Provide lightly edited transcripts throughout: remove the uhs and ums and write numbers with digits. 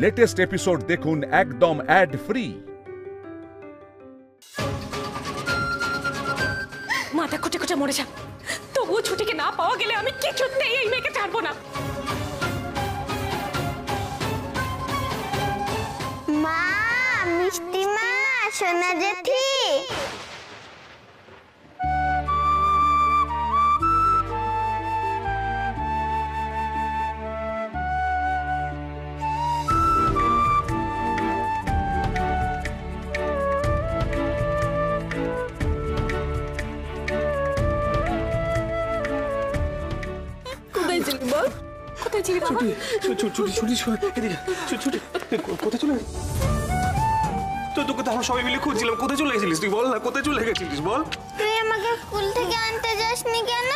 Latest episode দেখুন একদম add free. মাথা কুটে কুটে মরে যা, তবুও ছুটিকে না পাওয়া গেলে আমি কিছুতেই এই মেয়েকে ছাড়বো না। মা, মিষ্টি মা, সোনা জেঠি। কোথায় ছিলি বল? কোথায় ছিলি বাবা? কোথায় চলে তোকে তো আমরা সবাই মিলে খুঁজছিলাম। কোথায় চলে গেছিলিস তুই? বল না, কোথায় চলে গেছিলিস বল। তুই আমাকে স্কুল থেকে আনতে যাসনি কেন?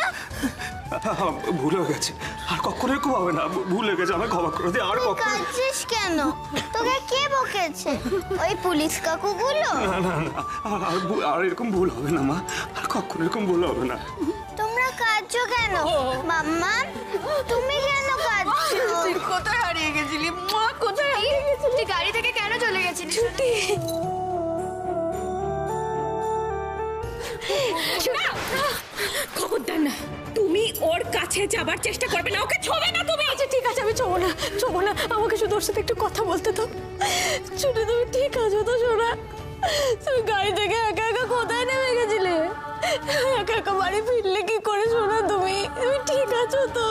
ভুল হয়ে গেছে, আর কখনো এরকম হবে না। ভুল হয়ে গেছে, আমায় ক্ষমা করে দে। আর কখনো কাঁদছিস কেন? তোকে কে বকেছে? ওই পুলিশ কাকুগুলো? না না না, আর এরকম ভুল হবে না মা, আর কখনো এরকম ভুল হবে না। তোমরা কাঁদছো কেন? মাম্মা, তুমি কেন কাঁদছো? তুই কোথায় হারিয়ে গেছিলি? মা কোথায় হারিয়ে গেছিলি? তুই গাড়ি থেকে কেন চলে গেছিলি? ছুটি খবরদার না, তুমি ওর কাছে যাবার চেষ্টা করবে না, ওকে ছোবে না তুমি। আচ্ছা ঠিক আছে, আমি ছোবো না। আমাকে শুধু ওর সাথে একটু কথা বলতে দাও। ছুটি তুমি ঠিক আছো তো সোনা? তুমি গাড়ি থেকে একা একা কোথায় নেমে গেছিলে? একা একা বাড়ি ফিরলে কি করে সোনা? তুমি ঠিক আছো তো?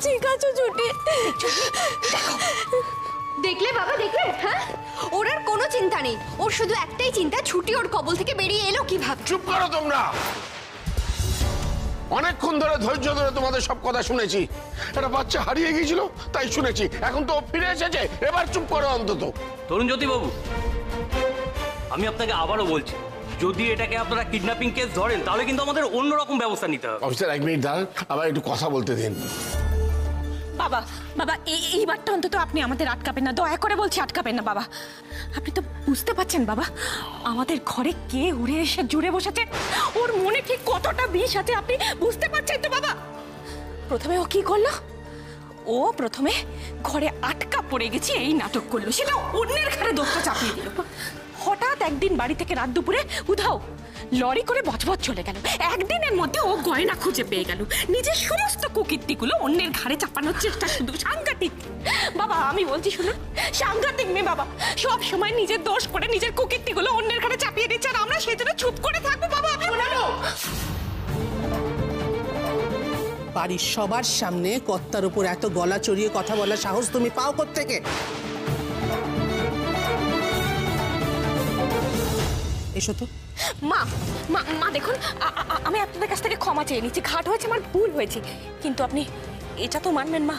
ঠিক আছো ছুটি? দেখলে বাবা, দেখলে? হ্যাঁ, ওর আর কোনো চিন্তা নেই। ওর শুধু একটাই চিন্তা, ছুটি ওর কবল থেকে বেরিয়ে এলো কিভাবে। চুপ করো তোমরা। অনেকক্ষণ ধরে ধৈর্য ধরে তোমাদের সব কথা শুনেছি। একটা বাচ্চা হারিয়ে গিয়েছিল তাই শুনেছি, এখন তো ফিরে এসেছে, এবার চুপ করো অন্তত। তরুণজ্যোতি বাবু, আমি আপনাকে আবারও বলছি, যদি এটাকে আপনারা কিডন্যাপিং কেস ধরেন তাহলে কিন্তু আমাদের অন্যরকম ব্যবস্থা নিতে হবে। অফিসার, 1 মিনিট দাঁড়ান, আবার একটু কথা বলতে দিন। বাবা এইবারটা অন্তত আপনি আমাদের আটকাবেন না, দয়া করে বলছি আটকাবেন না বাবা। আপনি তো বুঝতে পারছেন বাবা, আমাদের ঘরে কে উড়ে এসে জুড়ে বসেছে, ওর মনে ঠিক কতটা বিষ আছে আপনি বুঝতে পারছেন তো বাবা? প্রথমে ও কি করলো? ও প্রথমে ঘরে আটকা পড়ে গেছি এই নাটক করলো, সেটা অন্যের ঘরে দোষটা চাপিয়ে দিল। হঠাৎ একদিন বাড়ি থেকে রাত দুপুরে উধাও, লরি করে বজবজ চলে গেল। একদিনের মধ্যে ও গয়না খুঁজে পেয়ে গেল, নিজের সমস্ত কুকীর্তিগুলো অন্যের ঘাড়ে চাপানোর চেষ্টা। শুধু সাংঘাতিক বাবা, আমি বলছি শুনুন, সাংঘাতিক মেয়ে বাবা, সব সময় নিজের দোষ করে নিজের কুকীর্তিগুলো অন্যের ঘাড়ে চাপিয়ে দিচ্ছে, আর আমরা সেজন্য চুপ করে থাকবো বাবা? বাড়ির সবার সামনে কর্তার উপর এত গলা চড়িয়ে কথা বলার সাহস তুমি পাও কোত্থেকে? এসো তো। মা দেখুন, আমি আপনাদের কাছ থেকে ক্ষমা চেয়ে নিচ্ছি, ঘাট হয়েছে, আমার ভুল হয়েছে, কিন্তু আপনি এটা তো মানবেন মা,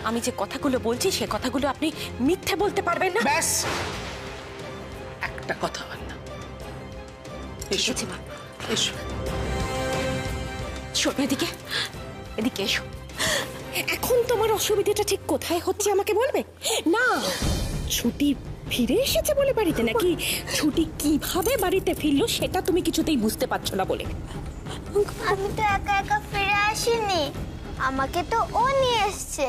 আমি যে কথাগুলো বলছি সে কথাগুলো আপনি মিথ্যে বলতে পারবেন না। ব্যাস, একটা কথা বল না। এসো মা, এসো। শোনো, এদিকে এসো। এখন তোমার অসুবিধাটা ঠিক কোথায় হচ্ছে আমাকে বলবে? না ছুটি ফিরে এসেছে বলে বাড়িতে, নাকি ছুটি কিভাবে বাড়িতে ফিরলো সেটা তুমি কিছুতেই বুঝতে পারছো না বলে? আমি তো একা একা ফিরে আসিনি, আমাকে তো ও নিয়ে এসছে।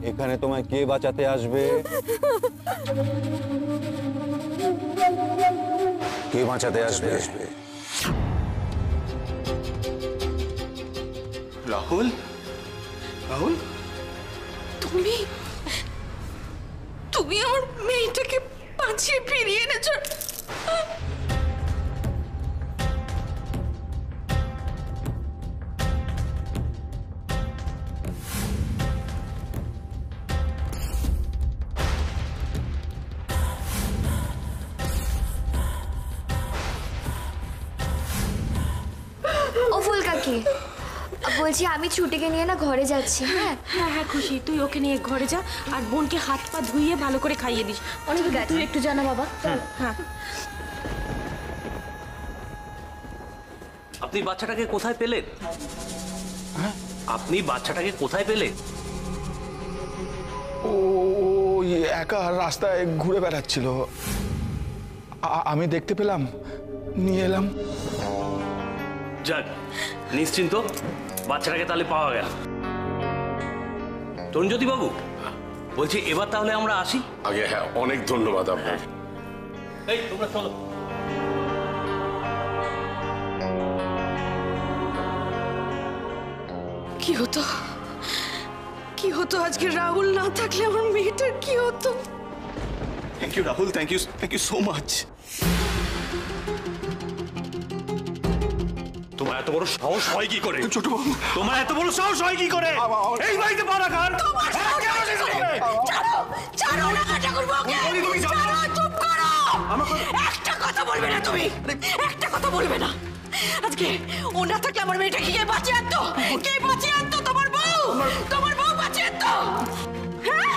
এখানে তোমায় কে বাঁচাতে আসবে? কে বাঁচাতে আসবে? রাহুল, রাহুল, তুমি আমার মেয়েটাকে বাঁচিয়ে ফিরিয়ে এনেছো। নাকি? বলছি আমি ছুটিকে নিয়ে না ঘরে যাচ্ছি। হ্যাঁ হ্যাঁ হ্যাঁ খুশি, তুই ওকে নিয়ে ঘরে যা আর বোনকে হাত পা ধুইয়ে ভালো করে খাইয়ে দিস। অনেক তুই একটু জানা বাবা। হ্যাঁ আপনি বাচ্চাটাকে কোথায় পেলেন? আপনি বাচ্চাটাকে কোথায় পেলেন? ও একা রাস্তায় ঘুরে বেড়াচ্ছিল, আমি দেখতে পেলাম, নিয়ে এলাম। যাক, নিশ্চিন্ত, বাচ্চাটাকে তাহলে পাওয়া গেল। তরুণজ্যোতি বাবু, বলছি এবার তাহলে আমরা আসি। আগে হ্যাঁ, অনেক ধন্যবাদ আপনার। এই তোমরা চলো। কি হতো, কি হতো আজকে রাহুল না থাকলে আমার মেয়েটার কি হতো? Thank you Rahul, thank you so much. তোমার এত বড় সাহস হয় কি করে? ছোট বাবু, তোমার এত বড় সাহস হয় কি করে এই বাড়িতে পা রাখার? ছাড়ো না ঠাকুরবাবুকে, ছাড়ো, চুপ করো। একটা কথা বলবে না তুমি, একটা কথা বলবে না। আজকে ও না থাকলে আমার মেয়েটাকে কে বাঁচিয়ে আনতো? কে বাঁচিয়ে আনতো? তোমার বউ, তোমার বউ বাঁচিয়ে আনতো। হ্যাঁ,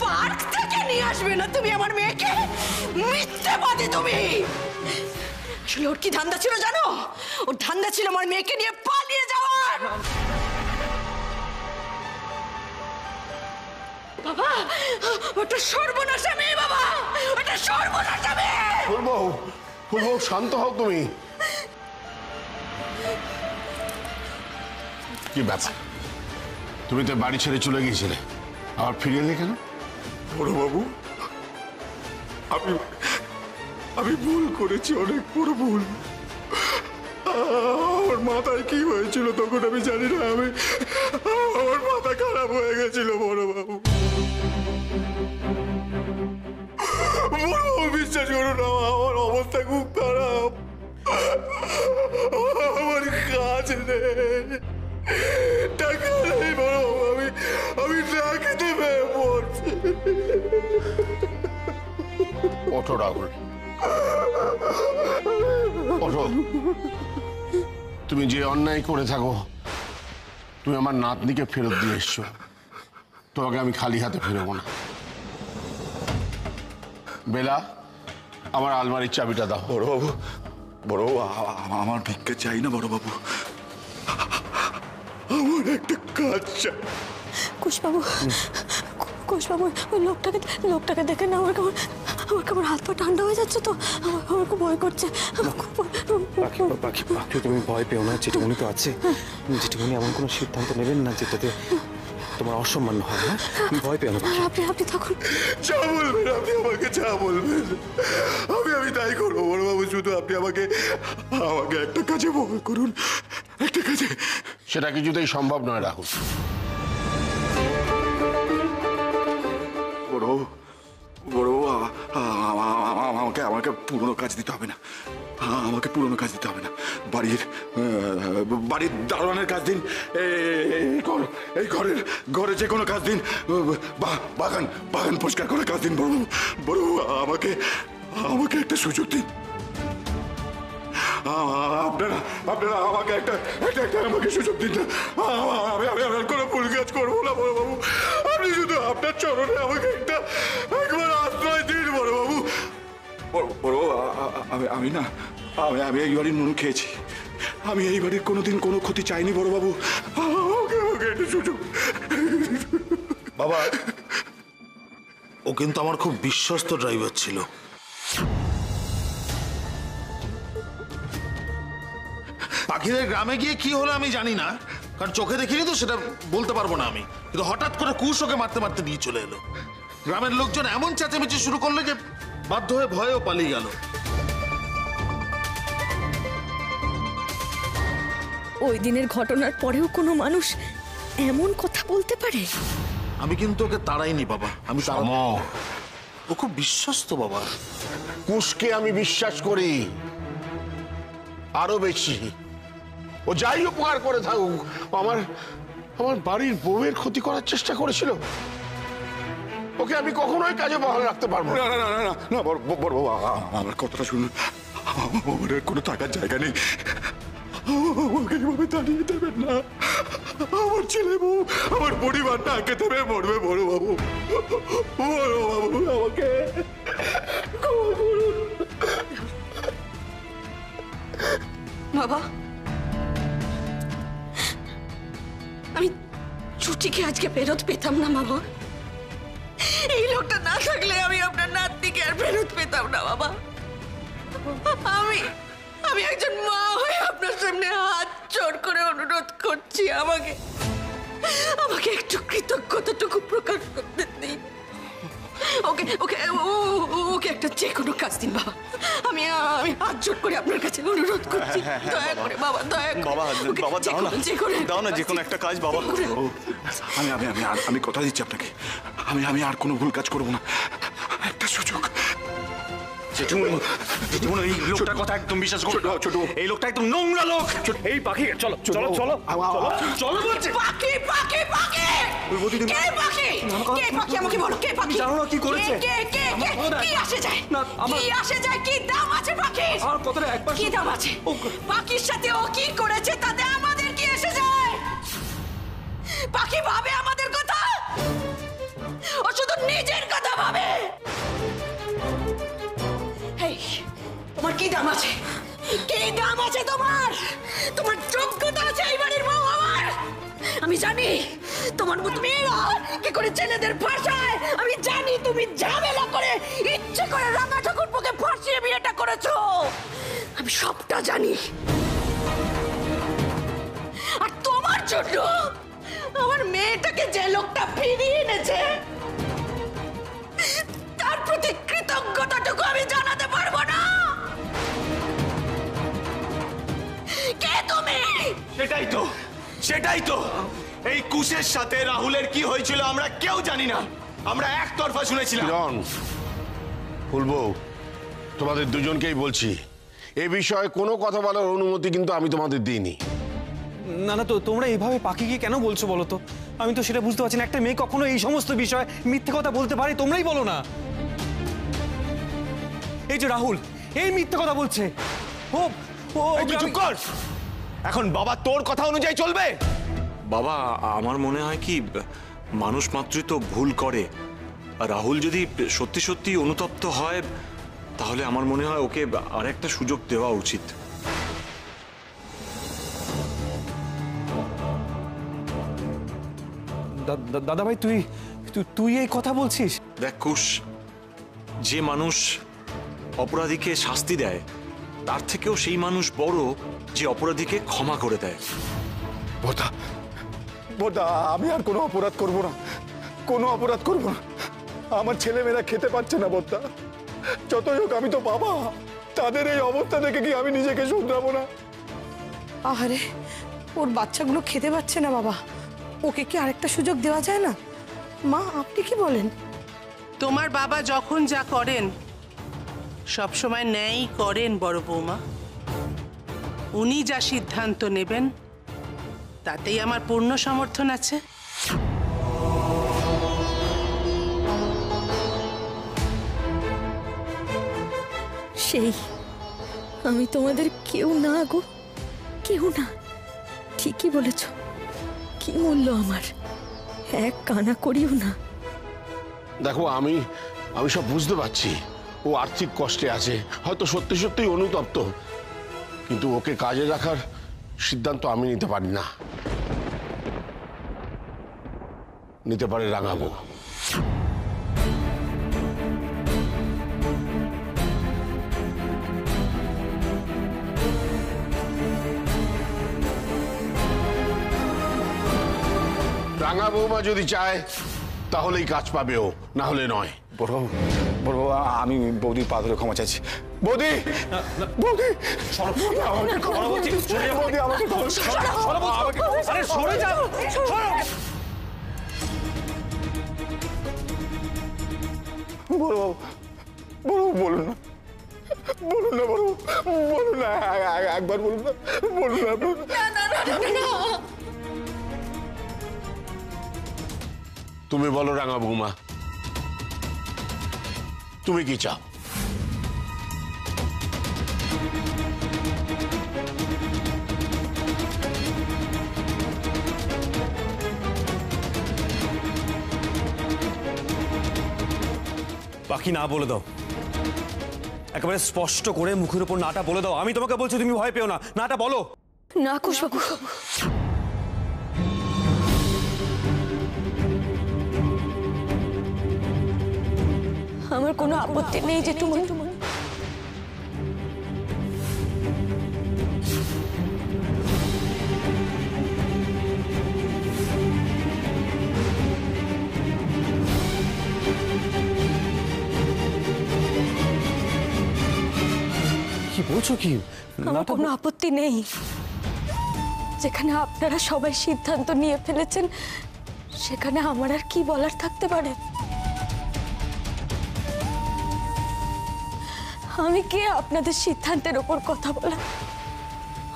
পার্ক থেকে নিয়ে আসবে না তুমি আমার মেয়েকে? মিথ্যেবাদী তুমি। আসলে ওর কি ধান্দা ছিল জানো? ওর ধান্দা ছিল আমার মেয়েকে নিয়ে পালিয়ে যাওয়ার। বাবা, ওটা সর্বনাশা মেয়ে বাবা, ওটা সর্বনাশা মেয়ে। ফুলবাবু, ফুলবাবু শান্ত হও তুমি। কি ব্যাপার, তুমি তো বাড়ি ছেড়ে চলে গিয়েছিলে, আবার ফিরে এলে কেন? বড় বাবু, আমি ভুল করেছি, অনেক বড় ভুল। আমার মাথায় কি হয়েছিল তখন আমি জানি না, আমার মাথা খারাপ হয়ে গেছিল বড় বাবু। বড় বাবু বিশ্বাস করুন, আমার অবস্থা খুব খারাপ, আমার কাজ নেই, টাকা নেই বড় বাবু, আমি না খেতে পেয়ে পড়ছি। ওঠো রাহুল, ওঠো। তুমি যে অন্যায় করে থাকো, তুমি আমার নাতনিকে ফেরত দিয়ে এসছো, তোমাকে আমি খালি হাতে ফেরবো না। বেলা, আমার আলমারির চাবিটা দাও। বড়বাবু, বড়বাবু, আমার ভিক্ষা চাই না বড়বাবু, আমার একটা কাজ চাই। কুশবাবু, কুশবাবু, ওই লোকটাকে দেখে না আমার কেমন হাত পা ঠান্ডা হয়ে যাচ্ছে তো, আমার খুব ভয় করছে। পাখি তুমি ভয় পেও না, যেটুকুনি তো আছে, যেটুকুনি এমন কোনো সিদ্ধান্ত নেবেন না যেটাতে তোমার অসম্মান হয়। হ্যাঁ, ভয় পেও না। আপনি থাকুন। যা বলবেন আপনি আমাকে, যা বলবেন আমি তাই করবো বড়বাবু, শুধু আপনি আমাকে একটা কাজে বল করুন, একটা কাজে। সেটা কিছুতেই সম্ভব নয় রাহুল। বড়বাবু, আমাকে পুরনো কাজ দিতে হবে না, আমাকে পুরনো কাজ দিতে হবে না। বাড়ির দারোয়ানের কাজ দিন, এই ঘরে যে কোনো কাজ দিন, বাগান পরিষ্কার করার কাজ দিন বড়বাবু, আমাকে একটা সুযোগ দিন। আপনারা আমাকে একটা আমাকে সুযোগ দিন না, আমি কোনো ভুল কাজ করবো না বড়বাবু, আপনি শুধু আপনার চরণে আমাকে একবার আশ্রয় দিন বড়বাবু। বড়বাবু, আমি এই বাড়ির নুন খেয়েছি, আমি এই বাড়ির কোনোদিন কোনো ক্ষতি চাইনি বড়বাবু, আমাকে একটা সুযোগ। বাবা, ও কিন্তু আমার খুব বিশ্বস্ত ড্রাইভার ছিল। পাখিদের গ্রামে গিয়ে কি হলো আমি জানি না, কারণ চোখে দেখিনি তো, সেটা বলতে পারবো না আমি, কিন্তু হঠাৎ করে কুশ ওকে মারতে নিয়ে চলে এলো। গ্রামের লোকজন এমন চেঁচামেচি শুরু করলো যে বাধ্য হয়ে ভয়েও পালিয়ে গেল। ওই দিনের ঘটনার পরেও কোনো মানুষ এমন কথা বলতে পারে? আমি কিন্তু ওকে তাড়াইনি বাবা, আমি ও খুব বিশ্বস্ত বাবা। কুশকে আমি বিশ্বাস করি আরো বেশি। ও যাই উপকার করে থাকুক, আমার বাড়ির বউয়ের ক্ষতি করার চেষ্টা করেছিল, ওকে আমি কখনোই কাজে বহাল রাখতে পারবো না। না বড় বাবা, আমার কথাটা শুনুন, আমার কোনো থাকার জায়গা নেই, আমাকে এইভাবে তাড়িয়ে দেবেন না। আমার ছেলে বউ, আমার পরিবারটা খেতে মরবে বড় বাবু। বড় বাবু আমাকে ক্ষমা করুন। বাবা, আমি ছুটিকে আজকে ফেরত পেতাম না বাবা। এই লোকটা না থাকলে আমি আপনার নাতনিকে আর ফেরত পেতাম না বাবা। আমি একজন মা হয়ে আপনার সামনে হাত জোড় করে অনুরোধ করছি, আমাকে একটু কৃতজ্ঞতাটুকু প্রকাশ করতে দিন। ওকে ওকে ওকে একটা যে কোনো কাজ দিন বাবা। আমি হাত জোড় করে আপনার কাছে অনুরোধ করছি, দয়া করে বাবা, দয়া করে। বাবা বাবা দাও না যে কোনো একটা কাজ বাবা। আমি কথা দিচ্ছি আপনাকে, আমি আর কোনো ভুল কাজ করবো না। একটা সুযোগ। জেঠুমনি, এই লোকটার কথা একদম বিশ্বাস করো না। ছোট, এই লোকটা একদম নোংরা লোক। এই পাখি, চলো চলো চলো চলো বলছে। পাখি পাখি পাখি কে পাখি? কে পাখি আমাকে বলো, কে পাখি? জানো না কি করেছে? কি আসে যায়? কি আসে যায়? কি দাম আছে পাখির? আর কতটা একবার কি দাম আছে? পাখির সাথে ও কি করেছে তাতে আমাদের কি এসে যায়? পাখি ভাবে আমাদের কথা, ও শুধু নিজের কথা ভাবে। তোমার কি দাম আছে? কি দাম আছে তোমার? তোমার যোগ্যতা আছে এই বাড়ির বউ আমার? আমি জানি তোমার মতো মেয়েরা কি করে ছেলেদের ফাঁসায়। আমি জানি তুমি ঝামেলা করে ইচ্ছে করে রাঙা ঠাকুরপোকে ফাঁসিয়ে বিয়েটা করেছো। আমি সবটা জানি। আর তোমার জন্য আমার মেয়েটাকে যে লোকটা ফিরিয়ে এনেছে তার প্রতি কৃতজ্ঞতাটুকু আমি জানাতে পারবো না। কে তুমি? সেটাই তো এই কুশের সাথে রাহুলের কি হয়েছিল আমরা কেউ জানি না। আমরা একতরফা শুনেছিলাম। কিরণ, ফুলবউ, তোমাদের দুজনকেই বলছি, এ বিষয়ে কোনো কথা বলার অনুমতি কিন্তু আমি তোমাদের দিইনি। না না, তো তোমরা এইভাবে পাখিকে কেন বলছো বলো তো? আমি তো সেটা বুঝতে পারছি না। একটা মেয়ে কখনো এই সমস্ত বিষয়ে মিথ্যে কথা বলতে পারে? তোমরাই বলো না। এই যে রাহুল, এই মিথ্যে কথা বলছে। ও চুপ কর। এখন বাবা তোর কথা অনুযায়ী চলবে? বাবা, আমার মনে হয় কি, মানুষ মাত্রই তো ভুল করে। আর রাহুল যদি সত্যি সত্যি অনুতপ্ত হয় তাহলে আমার মনে হয় ওকে আর একটা সুযোগ দেওয়া উচিত। দাদা ভাই, তুই এই কথা বলছিস? দেখ কুশ, যে মানুষ অপরাধীকে শাস্তি দেয় তার থেকেও সেই মানুষ বড় যে অপরাধীকে ক্ষমা করে দেয়। বোধা আমি আর কোনো অপরাধ করব না, কোনো অপরাধ করব না। আমার ছেলেমেয়েরা খেতে পাচ্ছে না বোধা। যতই হোক আমি তো বাবা, তাদের এই অবস্থা দেখে কি আমি নিজেকে শুধরাবো না? আহারে, ওর বাচ্চাগুলো খেতে পাচ্ছে না বাবা, ওকে কি আরেকটা সুযোগ দেওয়া যায় না? মা, আপনি কি বলেন? তোমার বাবা যখন যা করেন সবসময় ন্যায়ই করেন বড় বৌমা। উনি যা সিদ্ধান্ত নেবেন তাতেই আমার পূর্ণ সমর্থন আছে। সেই আমি তোমাদের কেউ না গো, কেউ না। ঠিকই বলেছ, কি মূল্য আমার, এক কানা করিও না। দেখো, আমি সব বুঝতে পারছি। ও আর্থিক কষ্টে আছে, হয়তো সত্যি সত্যি অনুতপ্ত, কিন্তু ওকে কাজে রাখার সিদ্ধান্ত আমি নিতে পারি না, নিতে পারে রাঙাবো। রাঙা বৌমা যদি চায় তাহলেই কাজ পাবে ও, না হলে নয়। বড়বাবু, আমি বৌদির পা ধরে ক্ষমা চাইছি। বৌদি, বৌদি, বলুন না, বলুন না বড়বাবু, বলুন না, একবার বলুন না, বলুন না। তুমি বলো রাঙা বৌমা, তুমি কি চাও? বাকি না বলে দাও, একেবারে স্পষ্ট করে মুখের উপর নাটা বলে দাও। আমি তোমাকে বলছি, তুমি ভয় পেও না, নাটা বলো। না কুশবাবু, আমার কোনো আপত্তি নেই জেঠুমনি। কি বলছো কি? আমার কোনো আপত্তি নেই। যেখানে আপনারা সবাই সিদ্ধান্ত নিয়ে ফেলেছেন, সেখানে আমার আর কি বলার থাকতে পারে? আমি কে আপনাদের সিদ্ধান্তের ওপর কথা বলা?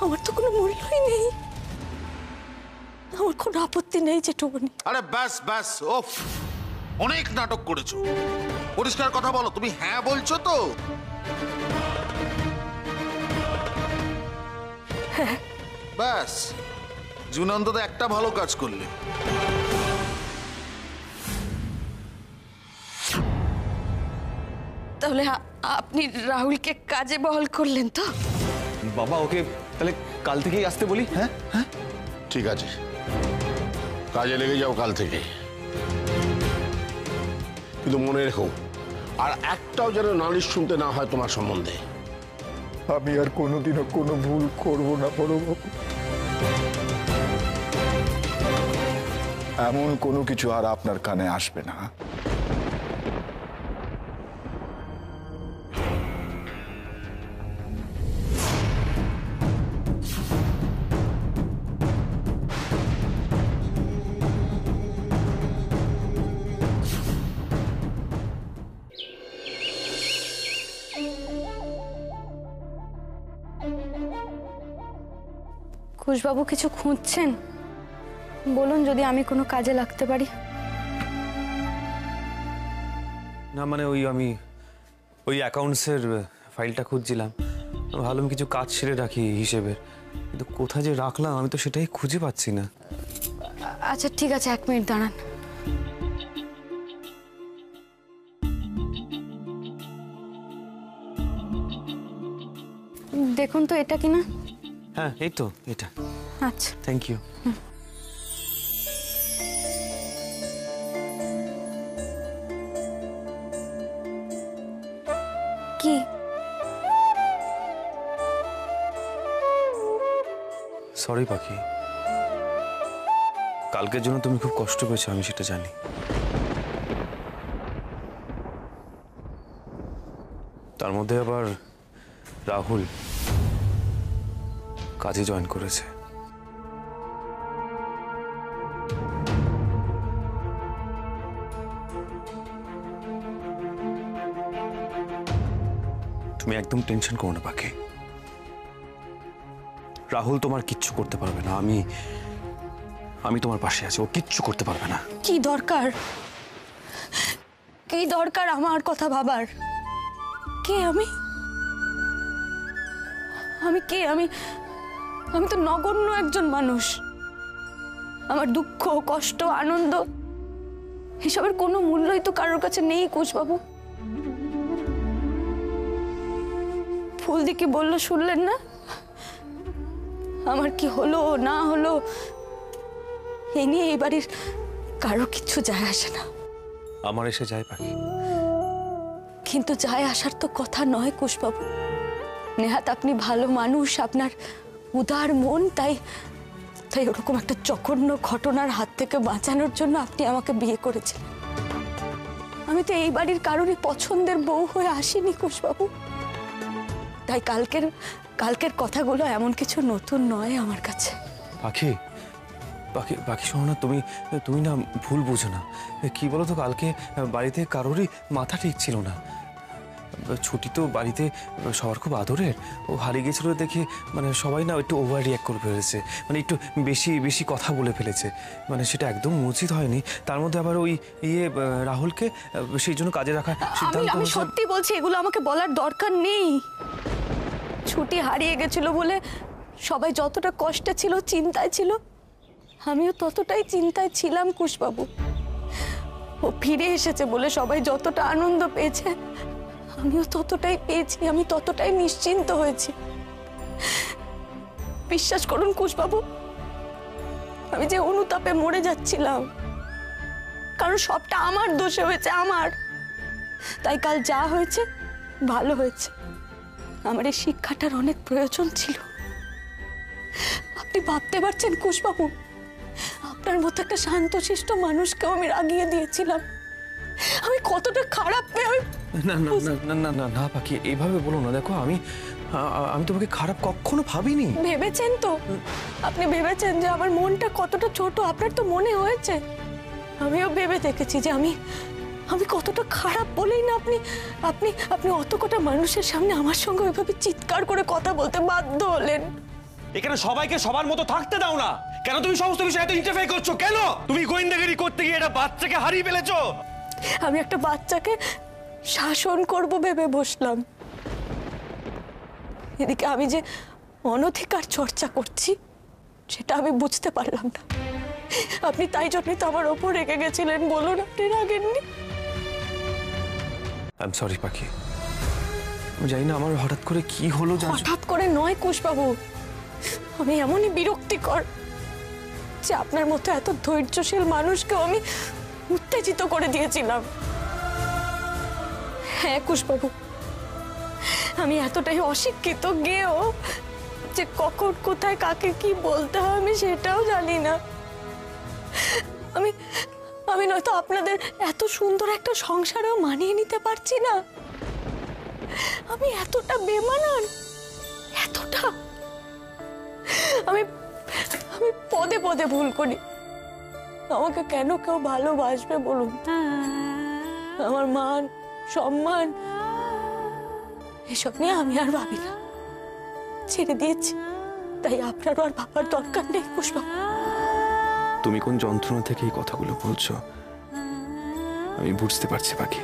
আমার তো কোনো মূল্যই নেই। আমার কোনো আপত্তি নেই জেঠুমনি। আরে ব্যাস ব্যাস, ওফ, অনেক নাটক করেছো। পরিষ্কার কথা বলো, তুমি হ্যাঁ বলছো তো? হ্যাঁ। ব্যাস, জীবনে অন্তত একটা ভালো কাজ করলে। তাহলে আপনি রাহুলকে কাজে বহাল করলেন তো? বাবা, ওকে তাহলে কাল থেকেই আসতে বলি। হ্যাঁ হ্যাঁ, ঠিক আছে, কাজে লেগে যাও কাল থেকে। কিন্তু মনে রেখো, আর একটাও যেন নালিশ শুনতে না হয় তোমার সম্বন্ধে। আমি আর কোনোদিনও কোনো ভুল করব না বড়বাবু। এমন কোনো কিছু আর আপনার কানে আসবে না। কুশবাবু কিছু খুঁজছেন? বলুন, যদি আমি কোনো কাজে লাগতে পারি। না মানে আমি ওই অ্যাকাউন্টসের ফাইলটা খুঁজছিলাম। ভাবলাম কিছু কাজ সেরে রাখি হিসেবের, কিন্তু কোথায় যে রাখলাম আমি তো সেটাই খুঁজে পাচ্ছি না। আচ্ছা ঠিক আছে, 1 মিনিট দাঁড়ান। দেখুন তো এটা কিনা। হ্যাঁ, এই তো এটা। আচ্ছা, থ্যাংক ইউ। কি? সরি পাখি, কালকের জন্য তুমি খুব কষ্ট পেয়েছো, আমি সেটা জানি। তার মধ্যে আবার রাহুল কাজে জয়েন করেছে। তুমি একদম টেনশন করো না পাখি, রাহুল তোমার কিচ্ছু করতে পারবে না। আমি তোমার পাশে আছি, ও কিচ্ছু করতে পারবে না। কি দরকার, কি দরকার আমার কথা ভাবার? কে আমি? আমি কে? আমি তো নগণ্য একজন মানুষ। আমার দুঃখ, কষ্ট, আনন্দ এসবের কোনো মূল্যই তো কারোর কাছে নেই কুশবাবু। ফুলদি কি বললো শুনলেন না? আমার কি হলো না হলো এই নিয়ে এই বাড়ির কারো কিচ্ছু যায় আসে না। আমার এসে যায় পাখি, কিন্তু যায় আসার তো কথা নয় কুশবাবু। নেহাত আপনি ভালো মানুষ, আপনার উদার মন, তাই ওরকম একটা জঘন্য ঘটনার হাত থেকে বাঁচানোর জন্য আপনি আমাকে বিয়ে করেছিলেন। আমি তো এই বাড়ির কারোরই পছন্দের বউ হয়ে আসিনি কুশবাবু। তাই কালকের কথাগুলো এমন কিছু নতুন নয় আমার কাছে। পাখি পাখি পাখি শোনো না, তুমি না ভুল বুঝো না। কি বলো তো, কালকে বাড়িতে কারোরই মাথা ঠিক ছিল না। ছুটি তো বাড়িতে সবার খুব আদরের, ও হারিয়ে গেছিল দেখে মানে সবাই না একটু ওভার রিঅ্যাক্ট করে ফেলেছে, মানে একটু বেশি কথা বলে ফেলেছে। মানে সেটা একদম উচিত হয়নি। তার মধ্যে আবার ওই রাহুলকে সেই জন্য কাজে রাখার সিদ্ধান্ত। আমি সত্যি বলছি, এগুলো আমাকে বলার দরকার নেই। ছুটি হারিয়ে গেছিল বলে সবাই যতটা কষ্টে ছিল, চিন্তায় ছিল, আমিও ততটাই চিন্তায় ছিলাম কুশবাবু। ও ফিরে এসেছে বলে সবাই যতটা আনন্দ পেয়েছে আমিও ততটাই পেয়েছি, আমি ততটাই নিশ্চিন্ত হয়েছি। বিশ্বাস করুন কুশবাবু, আমি যে অনুতাপে মরে যাচ্ছিলাম, কারণ সবটা আমার দোষে হয়েছে, আমার। তাই কাল যা হয়েছে ভালো হয়েছে। আমার এই শিক্ষাটার অনেক প্রয়োজন ছিল। আপনি ভাবতে পারছেন কুশবাবু, আপনার মতো একটা শান্তশিষ্ট মানুষকেও আমি রাগিয়ে দিয়েছিলাম। আমি কতটা খারাপ মেয়ে। না না না না না না না পাখি, এইভাবে বলো না। দেখো আমি তোমাকে খারাপ কখনো ভাবিনি। ভেবেছেন তো? আপনি ভেবেছেন যে আমার মনটা কতটা ছোট? আপনার তো মনে হয়েছে। আমিও ভেবে দেখেছি যে আমি কতটা খারাপ বলেই না আপনি আপনি আপনি অত কটা মানুষের সামনে আমার সঙ্গে ওইভাবে চিৎকার করে কথা বলতে বাধ্য হলেন। এখানে সবাইকে সবার মতো থাকতে দাও না। কেন তুমি সমস্ত বিষয়ে এত ইন্টারফেয়ার করছো? কেন তুমি গোয়েন্দাগিরি করতে গিয়ে একটা বাচ্চাকে হারিয়ে ফেলেছো? আমি একটা বাচ্চাকে শাসন করব ভেবে বসলাম, এদিকে আমি যে অনধিকার চর্চা করছি সেটা আমি বুঝতে পারলাম না। আপনি তাই জন্যই তো আমার ওপর রেগে গেছিলেন। বলুন, আপনি রাগেননি? আই এম সরি পাখি, আমি জানি না আমার হঠাৎ করে কি হলো। হঠাৎ করে নয় কুশবাবু, আমি এমনই বিরক্তিকর যে আপনার মতো এত ধৈর্যশীল মানুষকেও আমি উত্তেজিত করে দিয়েছিলাম। হ্যাঁ কুশবাবু, আমি এতটাই অশিক্ষিত গেও যে কখন কোথায় কাকে কি বলতে হয় আমি সেটাও জানি না। আমি নয়তো আপনাদের এত সুন্দর একটা সংসারেও মানিয়ে নিতে পারছি না। আমি এতটা বেমানান, এতটা। আমি পদে পদে ভুল করি। আমাকে কেন কেউ ভালোবাসবে বলুন? আমার মান সম্মান এসব নিয়ে আমি আর ভাবি না, ছেড়ে দিয়েছি। তাই আপনারও আর ভাবার দরকার নেই কুশবাবু। তুমি কোন যন্ত্রণা থেকে এই কথাগুলো বলছো আমি বুঝতে পারছি পাখি।